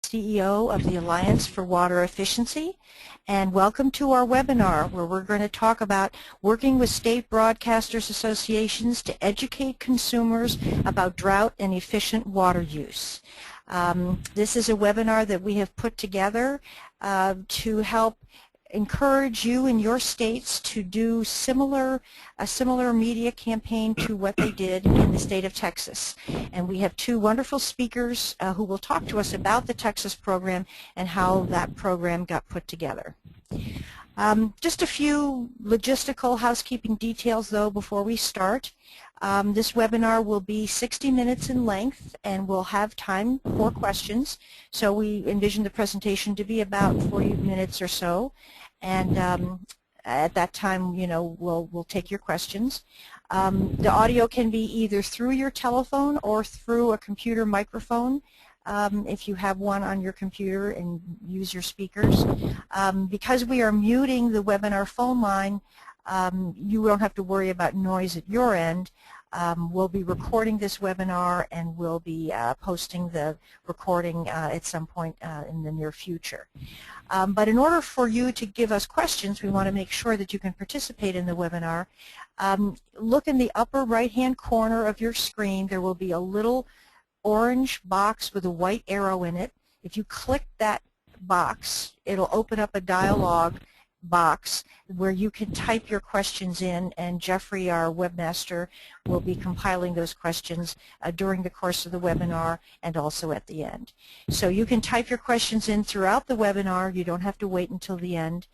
CEO of the Alliance for Water Efficiency, and welcome to our webinar where we're going to talk about working with state broadcasters associations to educate consumers about drought and efficient water use. This is a webinar that we have put together to help encourage you in your states to do a similar media campaign to what they did in the state of Texas. And we have two wonderful speakers who will talk to us about the Texas program and how that program got put together. Just a few logistical housekeeping details though before we start. This webinar will be 60 minutes in length and we'll have time for questions. So we envision the presentation to be about 40 minutes or so. And at that time, we'll take your questions. The audio can be either through your telephone or through a computer microphone. If you have one on your computer and use your speakers. Because we are muting the webinar phone line, you don't have to worry about noise at your end. We'll be recording this webinar and we'll be posting the recording at some point in the near future. But in order for you to give us questions, we want to make sure that you can participate in the webinar. Look in the upper right-hand corner of your screen. There will be a little orange box with a white arrow in it. If you click that box, it'll open up a dialog box where you can type your questions in, and Jeffrey, our webmaster, will be compiling those questions during the course of the webinar and also at the end. So you can type your questions in throughout the webinar. You don't have to wait until the end.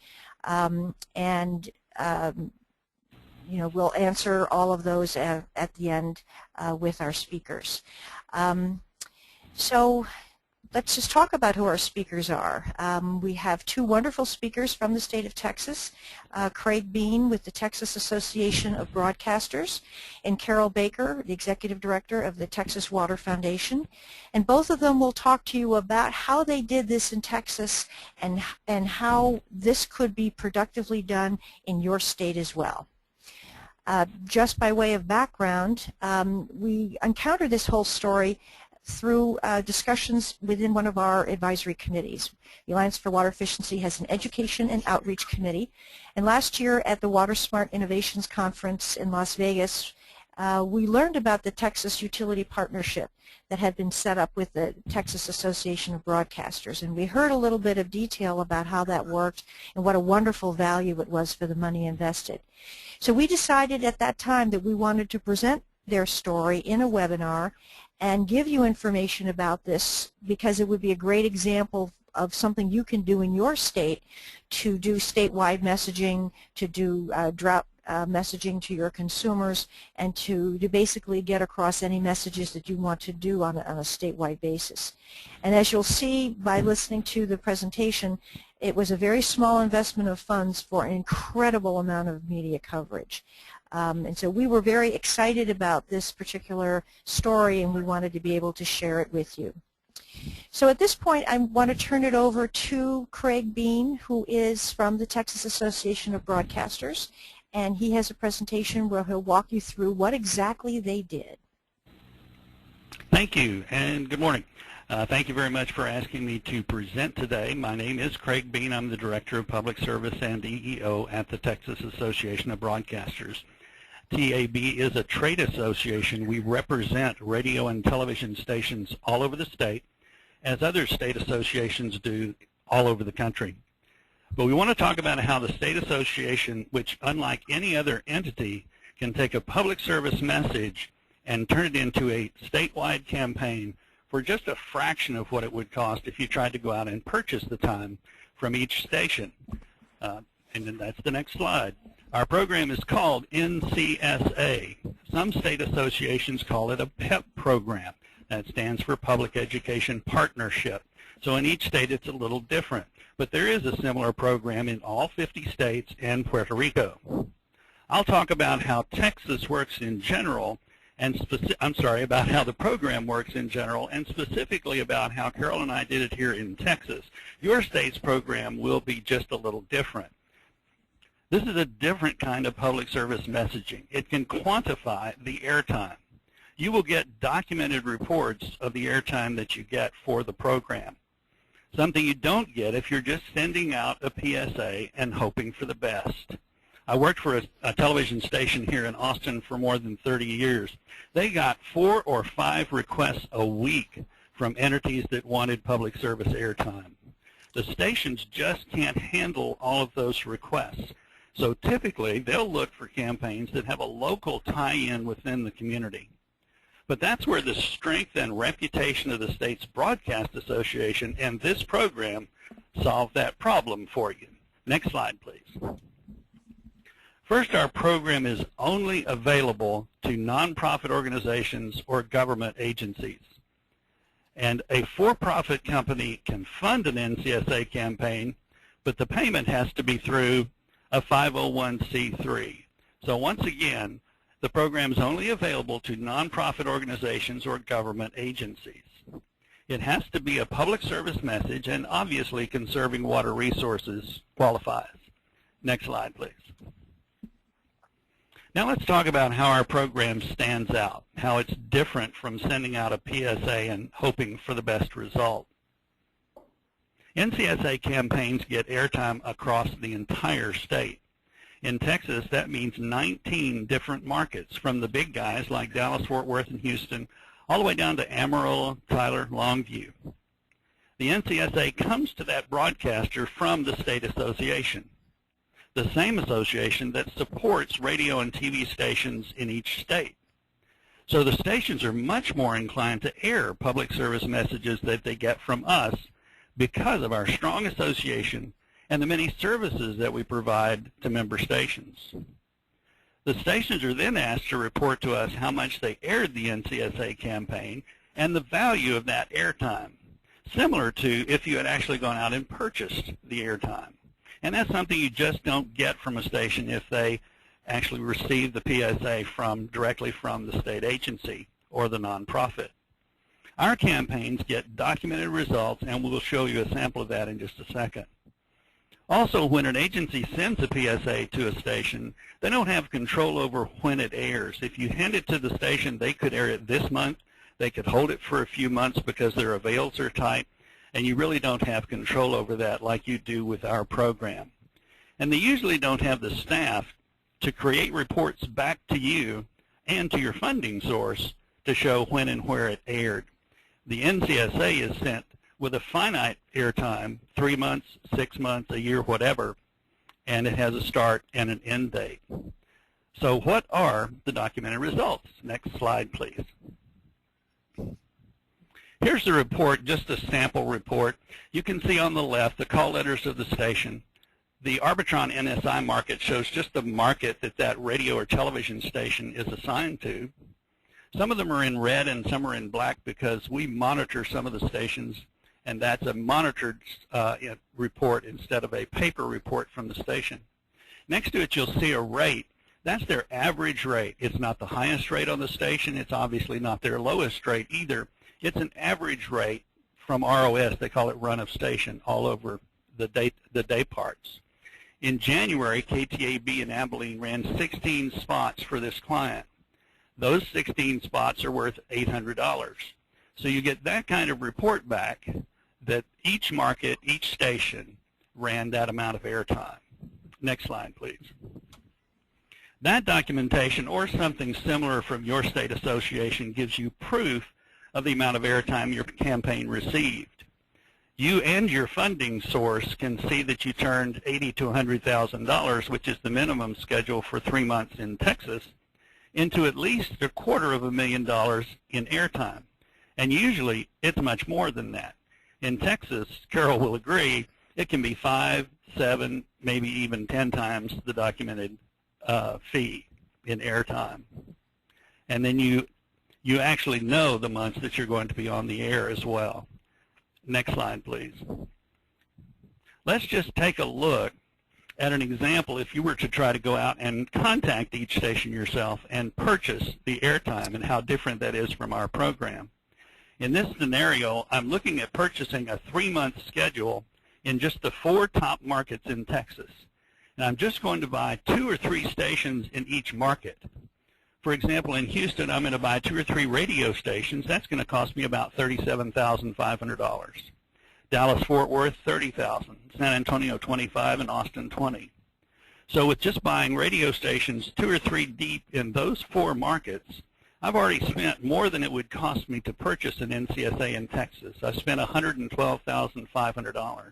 We'll answer all of those at the end with our speakers. So let's just talk about who our speakers are. We have two wonderful speakers from the state of Texas, Craig Bean with the Texas Association of Broadcasters, and Carol Baker, the Executive Director of the Texas Water Foundation. And both of them will talk to you about how they did this in Texas and how this could be productively done in your state as well. Just by way of background, we encountered this whole story through discussions within one of our advisory committees. The Alliance for Water Efficiency has an education and outreach committee, and last year at the Water Smart Innovations Conference in Las Vegas, we learned about the Texas Utility Partnership that had been set up with the Texas Association of Broadcasters, and we heard a little bit of detail about how that worked and what a wonderful value it was for the money invested. So we decided at that time that we wanted to present their story in a webinar and give you information about this, because it would be a great example of something you can do in your state to do statewide messaging, to do drought messaging to your consumers, and to basically get across any messages that you want to do on a statewide basis. And as you'll see by listening to the presentation, it was a very small investment of funds for an incredible amount of media coverage. And so we were very excited about this particular story, and we wanted to be able to share it with you. So at this point, I want to turn it over to Craig Bean, who is from the Texas Association of Broadcasters, and he has a presentation where he'll walk you through what exactly they did. Thank you, and good morning. Thank you very much for asking me to present today. My name is Craig Bean. I'm the Director of Public Service and EEO at the Texas Association of Broadcasters. TAB is a trade association. We represent radio and television stations all over the state, as other state associations do all over the country. But we want to talk about how the state association, which unlike any other entity, can take a public service message and turn it into a statewide campaign for just a fraction of what it would cost if you tried to go out and purchase the time from each station. And then that's the next slide. Our program is called NCSA. Some state associations call it a PEP program. That stands for Public Education Partnership. So in each state it's a little different. But there is a similar program in all 50 states and Puerto Rico. I'll talk about how Texas works in general, and about how the program works in general, and specifically about how Carol and I did it here in Texas. Your state's program will be just a little different. This is a different kind of public service messaging. It can quantify the airtime. You will get documented reports of the airtime that you get for the program. something you don't get if you're just sending out a PSA and hoping for the best. I worked for a television station here in Austin for more than 30 years. They got 4 or 5 requests a week from entities that wanted public service airtime. The stations just can't handle all of those requests. So typically, they'll look for campaigns that have a local tie-in within the community. But that's where the strength and reputation of the state's broadcast association and this program solve that problem for you. Next slide, please. First, our program is only available to nonprofit organizations or government agencies. And a for-profit company can fund an NCSA campaign, but the payment has to be through a 501c3. So once again, the program is only available to nonprofit organizations or government agencies. It has to be a public service message, and obviously conserving water resources qualifies. Next slide, please. Now let's talk about how our program stands out, how it's different from sending out a PSA and hoping for the best result. NCSA campaigns get airtime across the entire state. In Texas, that means 19 different markets, from the big guys like Dallas, Fort Worth, and Houston, all the way down to Amarillo, Tyler, Longview. The NCSA comes to that broadcaster from the state association, the same association that supports radio and TV stations in each state. So the stations are much more inclined to air public service messages that they get from us because of our strong association and the many services that we provide to member stations. The stations are then asked to report to us how much they aired the NCSA campaign and the value of that airtime, similar to if you had actually gone out and purchased the airtime. And that's something you just don't get from a station if they actually receive the PSA directly from the state agency or the nonprofit. Our campaigns get documented results, and we'll show you a sample of that in just a second. Also, when an agency sends a PSA to a station, they don't have control over when it airs. If you hand it to the station, they could air it this month. They could hold it for a few months because their avails are tight, and you really don't have control over that like you do with our program. And they usually don't have the staff to create reports back to you and to your funding source to show when and where it aired. The NCSA is sent with a finite airtime, 3 months, 6 months, a year, whatever, and it has a start and an end date. So what are the documented results? Next slide, please. Here's the report, just a sample report. You can see on the left the call letters of the station. The Arbitron NSI market shows just the market that that radio or television station is assigned to. Some of them are in red and some are in black because we monitor some of the stations, and that's a monitored report instead of a paper report from the station. Next to it, you'll see a rate. That's their average rate. It's not the highest rate on the station. It's obviously not their lowest rate either. It's an average rate from ROS. They call it run of station all over the day parts. In January, KTAB in Abilene ran 16 spots for this client. Those 16 spots are worth $800. So you get that kind of report back that each market, each station ran that amount of airtime. Next slide, please. That documentation or something similar from your state association gives you proof of the amount of airtime your campaign received. You and your funding source can see that you turned $80,000 to $100,000, which is the minimum schedule for 3 months in Texas, into at least $250,000 in airtime. And usually it's much more than that. In Texas, Carol will agree, it can be 5, 7, maybe even 10 times the documented fee in airtime. And then you actually know the months that you're going to be on the air as well. Next slide, please. Let's just take a look at an example if you were to try to go out and contact each station yourself and purchase the airtime and how different that is from our program. In this scenario, I'm looking at purchasing a 3-month schedule in just the 4 top markets in Texas. And I'm just going to buy 2 or 3 stations in each market. For example, in Houston, I'm going to buy 2 or 3 radio stations. That's going to cost me about $37,500. Dallas-Fort Worth, 30,000. San Antonio, 25, and Austin, 20. So with just buying radio stations 2 or 3 deep in those 4 markets, I've already spent more than it would cost me to purchase an NCSA in Texas. I've spent $112,500.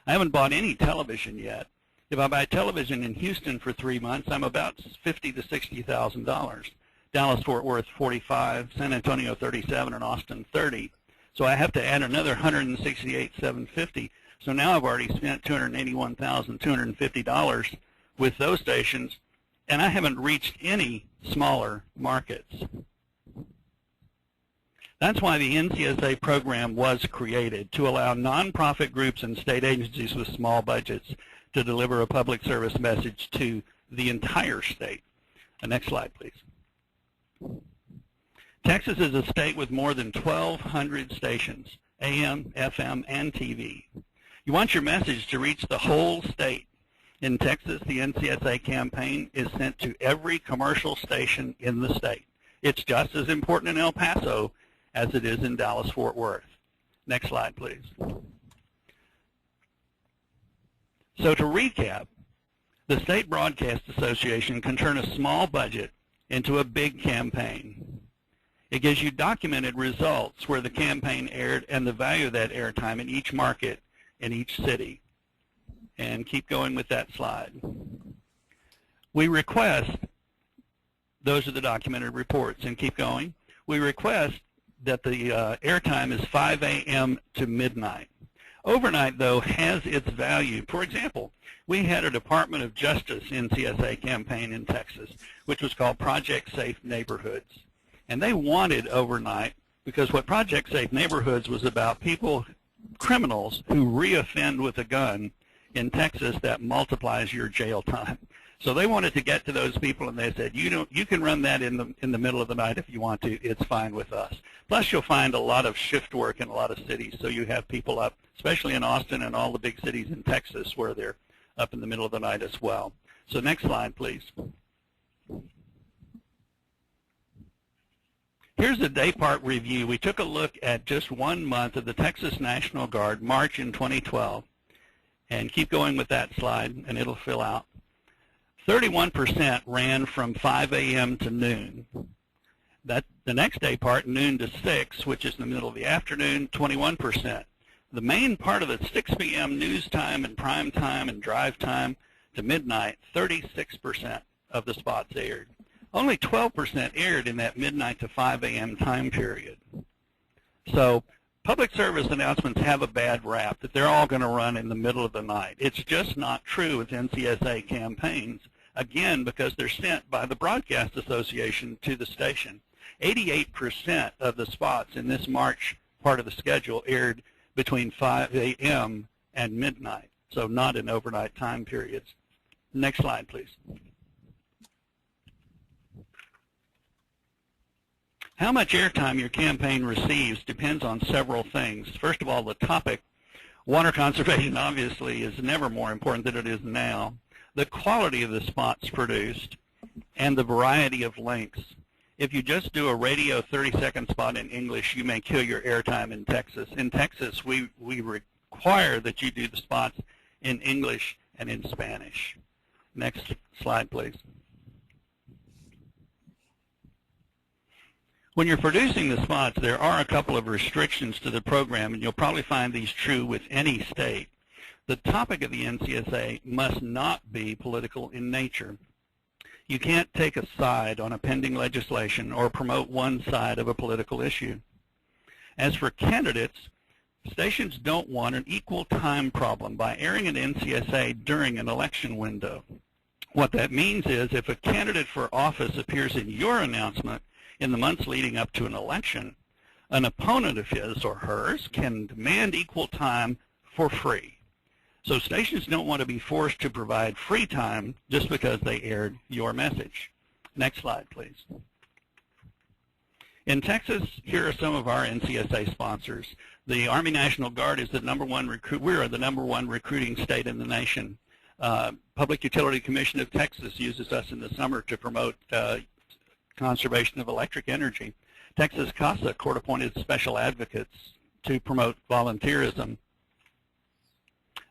I haven't bought any television yet. If I buy television in Houston for 3 months, I'm about $50,000 to $60,000. Dallas-Fort Worth, 45, San Antonio, 37, and Austin, 30. So I have to add another $168,750. So now I've already spent $281,250 with those stations, and I haven't reached any smaller markets. That's why the NCSA program was created, to allow nonprofit groups and state agencies with small budgets to deliver a public service message to the entire state. Next slide, please. Texas is a state with more than 1,200 stations, AM, FM, and TV. You want your message to reach the whole state. In Texas, the NCSA campaign is sent to every commercial station in the state. It's just as important in El Paso as it is in Dallas-Fort Worth. Next slide, please. So to recap, the State Broadcast Association can turn a small budget into a big campaign. It gives you documented results where the campaign aired and the value of that airtime in each market in each city. And keep going with that slide. We request, those are the documented reports, and keep going. We request that the airtime is 5 a.m. to midnight. Overnight, though, has its value. For example, we had a Department of Justice NCSA campaign in Texas, which was called Project Safe Neighborhoods. And they wanted overnight, because what Project Safe Neighborhoods was about, criminals who reoffend with a gun in Texas, that multiplies your jail time. So they wanted to get to those people, and they said, you can run that in the middle of the night if you want to. It's fine with us. Plus, you'll find a lot of shift work in a lot of cities, so you have people up, especially in Austin and all the big cities in Texas, where they're up in the middle of the night as well. So next slide, please. Here's a day-part review. We took a look at just 1 month of the Texas National Guard, March in 2012. And keep going with that slide, and it'll fill out. 31% ran from 5 a.m. to noon. The next day part, noon to 6, which is in the middle of the afternoon, 21%. The main part of the 6 p.m. news time and prime time and drive time to midnight, 36% of the spots aired. Only 12% aired in that midnight to 5 a.m. time period. So public service announcements have a bad rap that they're all going to run in the middle of the night. It's just not true with NCSA campaigns, again, because they're sent by the Broadcast Association to the station. 88% of the spots in this March part of the schedule aired between 5 a.m. and midnight, so not in overnight time periods. Next slide, please. How much airtime your campaign receives depends on several things. First of all, the topic. Water conservation, obviously, is never more important than it is now. The quality of the spots produced and the variety of lengths. If you just do a radio 30-second spot in English, you may kill your airtime in Texas. In Texas, we require that you do the spots in English and in Spanish. Next slide, please. When you're producing the spots, there are a couple of restrictions to the program, and you'll probably find these true with any state. The topic of the NCSA must not be political in nature. You can't take a side on a pending legislation or promote one side of a political issue. As for candidates, stations don't want an equal time problem by airing an NCSA during an election window. What that means is if a candidate for office appears in your announcement in the months leading up to an election, an opponent of his or hers can demand equal time for free. So stations don't want to be forced to provide free time just because they aired your message. Next slide, please. In Texas, here are some of our NCSA sponsors. The Army National Guard is the #1 recruit. We're the #1 recruiting state in the nation. Public Utility Commission of Texas uses us in the summer to promote conservation of electric energy. Texas CASA, court-appointed special advocates, to promote volunteerism.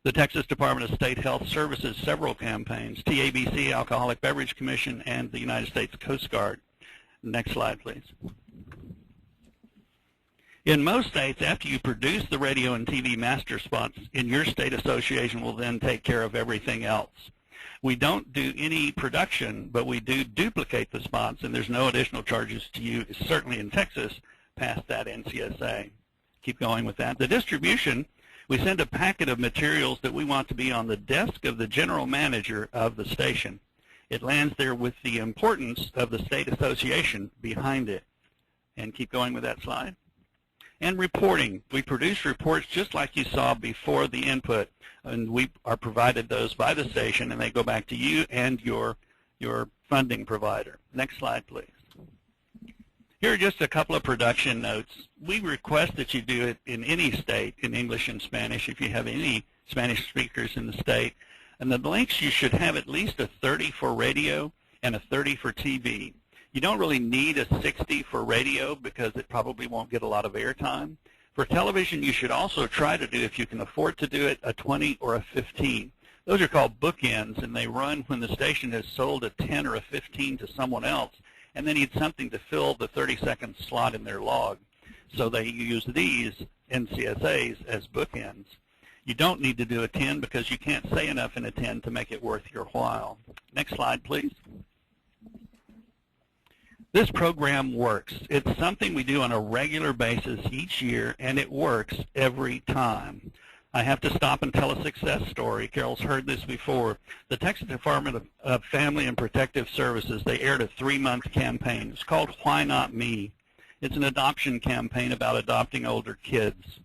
The Texas Department of State Health Services several campaigns, TABC, Alcoholic Beverage Commission, and the United States Coast Guard. Next slide, please. In most states, after you produce the radio and TV master spots, in your state association will then take care of everything else. We don't do any production, but we do duplicate the spots, and there's no additional charges to you, certainly in Texas, past that NCSA. Keep going with that. The distribution, we send a packet of materials that we want to be on the desk of the general manager of the station. It lands there with the importance of the state association behind it. And keep going with that slide. And reporting. We produce reports just like you saw before the input, and we are provided those by the station, and they go back to you and your funding provider. Next slide, please. Here are just a couple of production notes. We request that you do it in any state in English and Spanish if you have any Spanish speakers in the state. And the links, you should have at least a 30 for radio and a 30 for TV. You don't really need a 60 for radio because it probably won't get a lot of airtime. For television, you should also try to do, if you can afford to do it, a 20 or a 15. Those are called bookends, and they run when the station has sold a 10 or a 15 to someone else, and they need something to fill the 30-second slot in their log. So they use these NCSAs as bookends. You don't need to do a 10 because you can't say enough in a 10 to make it worth your while. Next slide, please. This program works. It's something we do on a regular basis each year, and it works every time. I have to stop and tell a success story. Carol's heard this before. The Texas Department of Family and Protective Services, they aired a 3-month campaign. It's called Why Not Me? It's an adoption campaign about adopting older kids.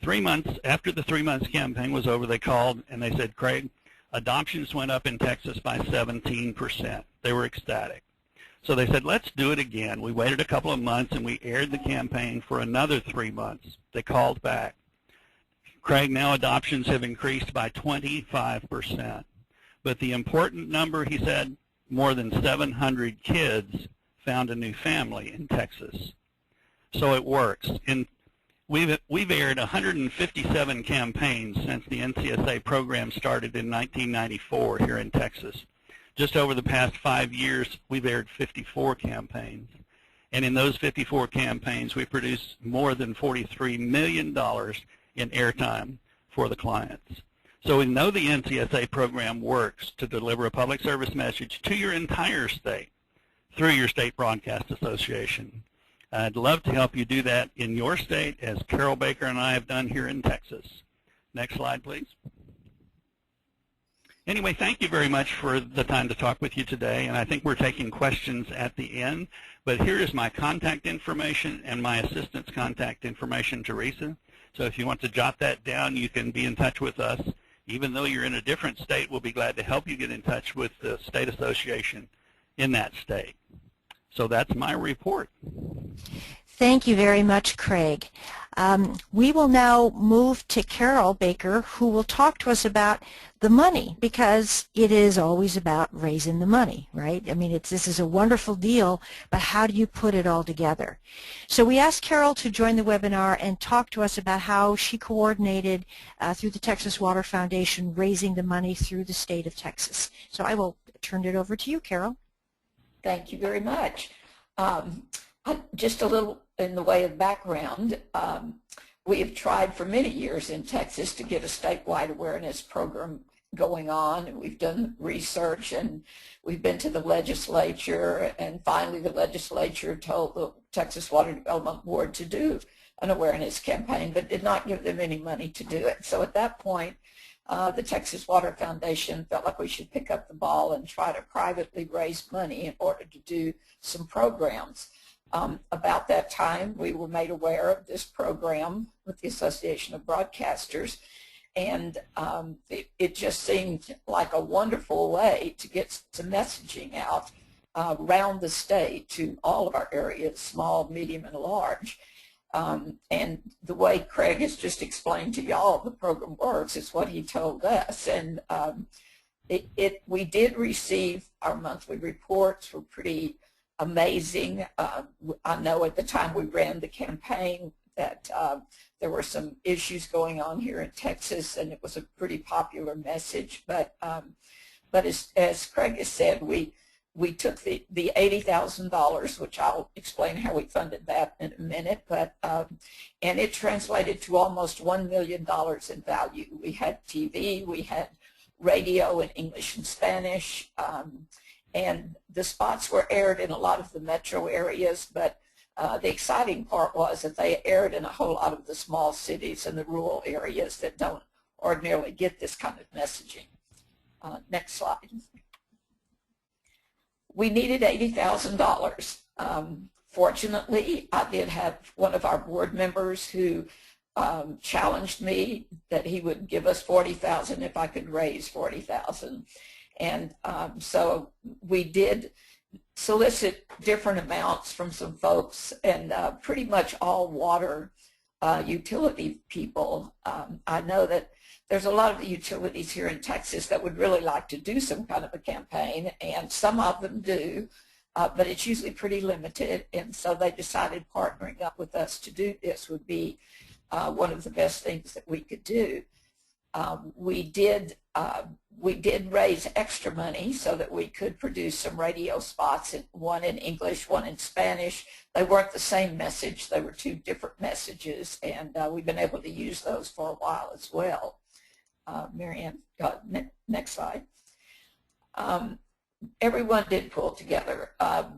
3 months after the 3-month campaign was over, they called and they said, Craig, adoptions went up in Texas by 17%. They were ecstatic. So they said, let's do it again. We waited a couple of months, and we aired the campaign for another 3 months. They called back. Craig, now adoptions have increased by 25%. But the important number, he said, more than 700 kids found a new family in Texas. So it works. We've aired 157 campaigns since the NCSA program started in 1994 here in Texas. Just over the past 5 years, we've aired 54 campaigns. And in those 54 campaigns, we produced more than $43 million in airtime for the clients. So we know the NCSA program works to deliver a public service message to your entire state through your state broadcast association. I'd love to help you do that in your state, as Carol Baker and I have done here in Texas. Next slide, please. Anyway, thank you very much for the time to talk with you today, and I think we're taking questions at the end. But here is my contact information and my assistant's contact information, Teresa. So if you want to jot that down, you can be in touch with us. Even though you're in a different state, we'll be glad to help you get in touch with the state association in that state. So that's my report. Thank you very much, Craig. We will now move to Carol Baker, who will talk to us about the money, because it is always about raising the money, right? I mean, this is a wonderful deal, but how do you put it all together? So we asked Carol to join the webinar and talk to us about how she coordinated through the Texas Water Foundation raising the money through the state of Texas. So I will turn it over to you, Carol. Thank you very much. Just a little in the way of background, we have tried for many years in Texas to get a statewide awareness program going on. We've done research, and we've been to the legislature, and finally the legislature told the Texas Water Development Board to do an awareness campaign, but did not give them any money to do it. So at that point, the Texas Water Foundation felt like we should pick up the ball and try to privately raise money in order to do some programs. About that time, we were made aware of this program with the Association of Broadcasters, and it just seemed like a wonderful way to get some messaging out around the state to all of our areas, small, medium, and large. And the way Craig has just explained to y'all the program works is what he told us. And we did receive our monthly reports, were pretty amazing. I know at the time we ran the campaign, that there were some issues going on here in Texas, and it was a pretty popular message. But as Craig has said, we took the $80,000, which I'll explain how we funded that in a minute, but and it translated to almost $1 million in value. We had TV, we had radio in English and Spanish, and the spots were aired in a lot of the metro areas, but the exciting part was that they aired in a whole lot of the small cities and the rural areas that don't ordinarily get this kind of messaging. Next slide. We needed $80,000. Fortunately, I did have one of our board members who challenged me that he would give us $40,000 if I could raise $40,000. And so we did solicit different amounts from some folks, and pretty much all water utility people. I know that there's a lot of the utilities here in Texas that would really like to do some kind of a campaign, and some of them do, but it's usually pretty limited, and so they decided partnering up with us to do this would be one of the best things that we could do. We did raise extra money so that we could produce some radio spots, one in English, one in Spanish. They weren't the same message. They were two different messages, and we've been able to use those for a while as well. Marianne, next slide. Everyone did pull together.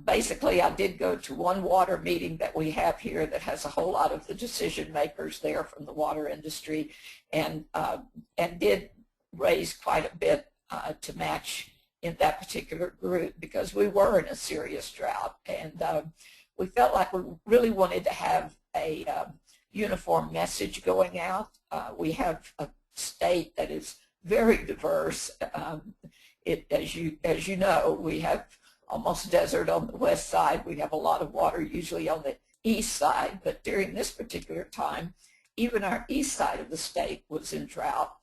Basically, I did go to one water meeting that we have here that has a whole lot of the decision makers there from the water industry, and did raise quite a bit to match in that particular group, because we were in a serious drought, and we felt like we really wanted to have a uniform message going out. We have a state that is very diverse. As you know, we have almost desert on the west side. We have a lot of water usually on the east side, but during this particular time, even our east side of the state was in drought.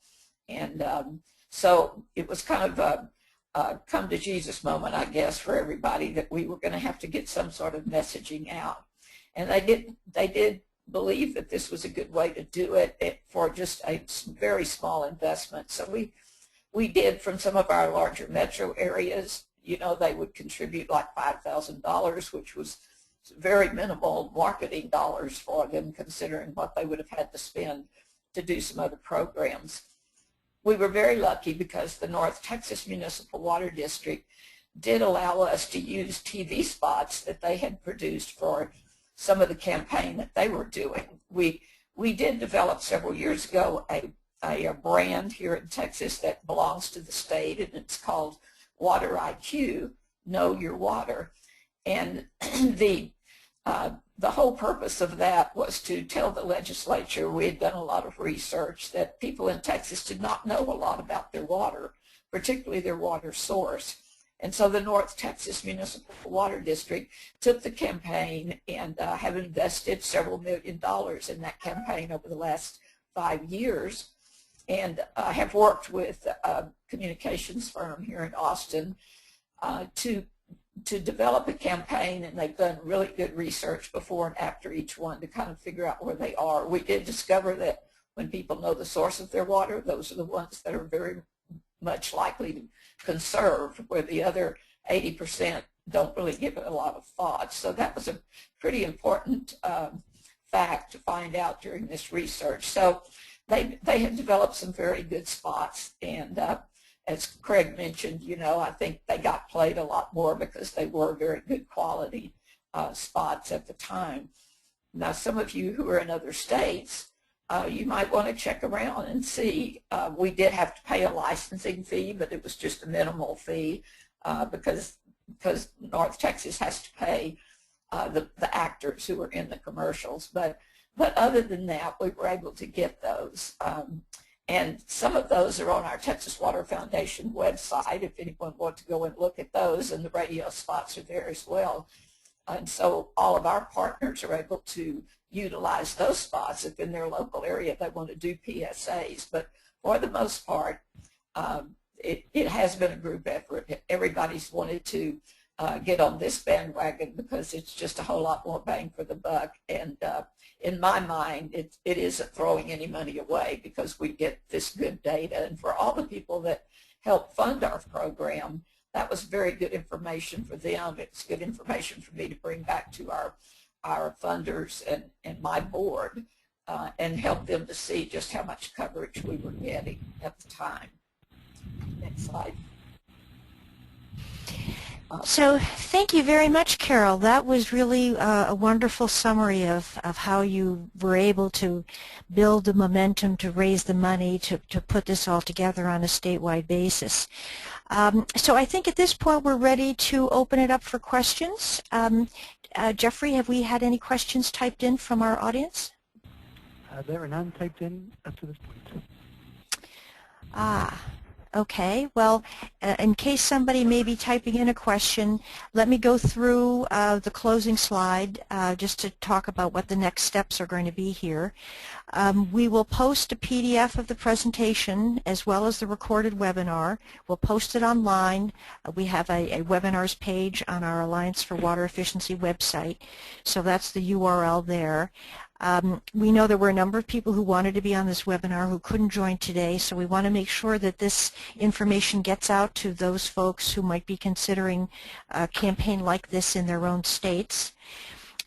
And so it was kind of a come to Jesus moment, I guess, for everybody, that we were going to have to get some sort of messaging out. And they did believe that this was a good way to do it for just a very small investment. So we did, from some of our larger metro areas, you know, they would contribute like $5,000, which was very minimal marketing dollars for them, considering what they would have had to spend to do some other programs. We were very lucky because the North Texas Municipal Water District did allow us to use TV spots that they had produced for some of the campaign that they were doing. We did develop several years ago a brand here in Texas that belongs to the state, and it's called Water IQ, Know Your Water. And the whole purpose of that was to tell the legislature, we had done a lot of research, that people in Texas did not know a lot about their water, particularly their water source. And so the North Texas Municipal Water District took the campaign and have invested several $1 million in that campaign over the last 5 years, and have worked with a communications firm here in Austin to develop a campaign, and they've done really good research before and after each one to kind of figure out where they are. We did discover that when people know the source of their water, those are the ones that are very much likely to conserve, where the other 80% don't really give it a lot of thought. So that was a pretty important fact to find out during this research. So they had developed some very good spots, and as Craig mentioned, you know, I think they got played a lot more because they were very good quality spots at the time. Now, some of you who are in other states, you might want to check around and see. We did have to pay a licensing fee, but it was just a minimal fee because North Texas has to pay the actors who are in the commercials. But other than that, we were able to get those. And some of those are on our Texas Water Foundation website if anyone wants to go and look at those, and the radio spots are there as well. And so all of our partners are able to utilize those spots if in their local area they want to do PSAs. But for the most part, it has been a group effort. Everybody's wanted to get on this bandwagon because it's just a whole lot more bang for the buck, and in my mind, it isn't throwing any money away because we get this good data. And for all the people that help fund our program, that was very good information for them. It's good information for me to bring back to our funders and my board and help them to see just how much coverage we were getting at the time. Next slide. So thank you very much, Carol. That was really a wonderful summary of how you were able to build the momentum to raise the money to put this all together on a statewide basis. So I think at this point we're ready to open it up for questions. Jeffrey, have we had any questions typed in from our audience? There are none typed in up to this point. Okay, well, in case somebody may be typing in a question, let me go through the closing slide just to talk about what the next steps are going to be here. We will post a PDF of the presentation as well as the recorded webinar. We'll post it online. We have a webinars page on our Alliance for Water Efficiency website, so that's the URL there. We know there were a number of people who wanted to be on this webinar who couldn't join today, so we want to make sure that this information gets out to those folks who might be considering a campaign like this in their own states.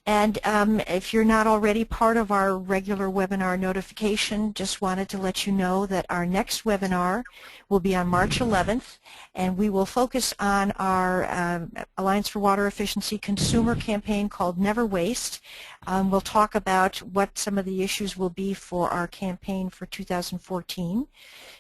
And if you're not already part of our regular webinar notification, just wanted to let you know that our next webinar will be on March 11th, and we will focus on our Alliance for Water Efficiency consumer campaign called Never Waste. We'll talk about what some of the issues will be for our campaign for 2014.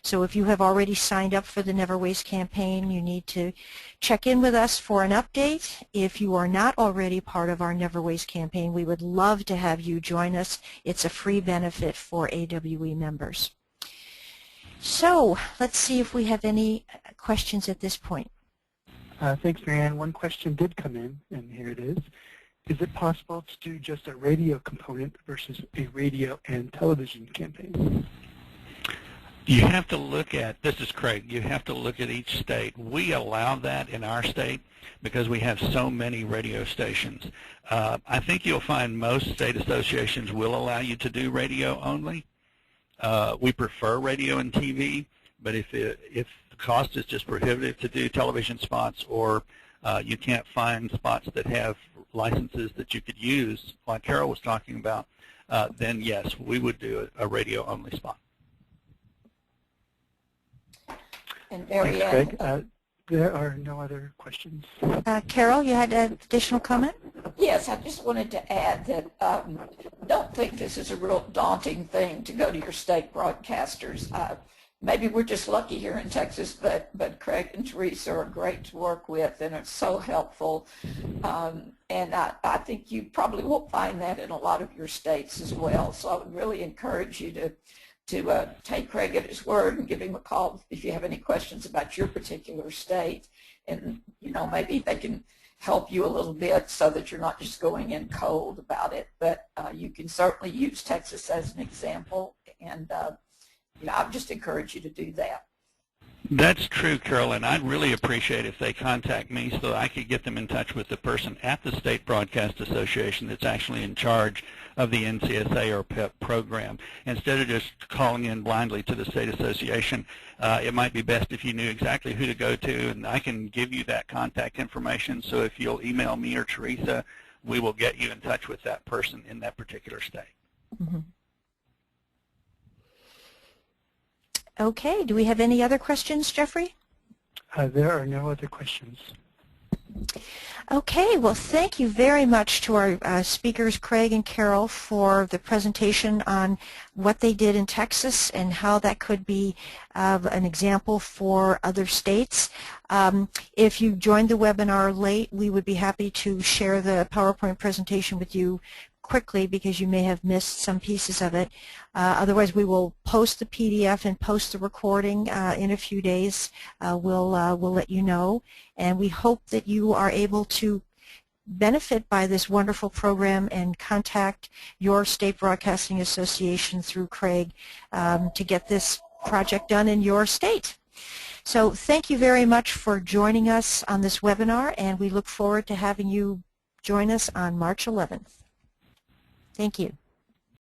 So if you have already signed up for the Never Waste campaign, you need to check in with us for an update. If you are not already part of our Never Waste campaign, we would love to have you join us. It's a free benefit for AWE members. So let's see if we have any questions at this point. Thanks, Marianne. One question did come in, and here it is. Is it possible to do just a radio component versus a radio and television campaign? You have to look at, this is Craig, you have to look at each state. We allow that in our state because we have so many radio stations. I think you'll find most state associations will allow you to do radio only. We prefer radio and TV, but if the cost is just prohibitive to do television spots, or you can't find spots that have licenses that you could use, like Carol was talking about, then yes, we would do a radio only spot. And Thanks, Craig. There are no other questions. Carol, you had an additional comment? Yes, I just wanted to add that don't think this is a real daunting thing to go to your state broadcasters. Maybe we're just lucky here in Texas, but Craig and Teresa are great to work with, and it's so helpful. And I think you probably will find that in a lot of your states as well. So I would really encourage you to take Craig at his word and give him a call if you have any questions about your particular state. And, you know, maybe they can help you a little bit so that you're not just going in cold about it. But you can certainly use Texas as an example, and you know, I would just encourage you to do that. That's true, Carol, and I'd really appreciate if they contact me so that I could get them in touch with the person at the State Broadcast Association that's actually in charge of the NCSA or PEP program. Instead of just calling in blindly to the state association, it might be best if you knew exactly who to go to, and I can give you that contact information. So if you'll email me or Teresa, we will get you in touch with that person in that particular state. Mm-hmm. Okay, do we have any other questions, Jeffrey? There are no other questions. Okay, well, thank you very much to our speakers, Craig and Carol, for the presentation on what they did in Texas and how that could be an example for other states. If you joined the webinar late, we would be happy to share the PowerPoint presentation with you quickly because you may have missed some pieces of it. Otherwise, we will post the PDF and post the recording in a few days. We'll let you know, and we hope that you are able to benefit by this wonderful program and contact your state broadcasting association through Craig to get this project done in your state. So thank you very much for joining us on this webinar, and we look forward to having you join us on March 11th. Thank you.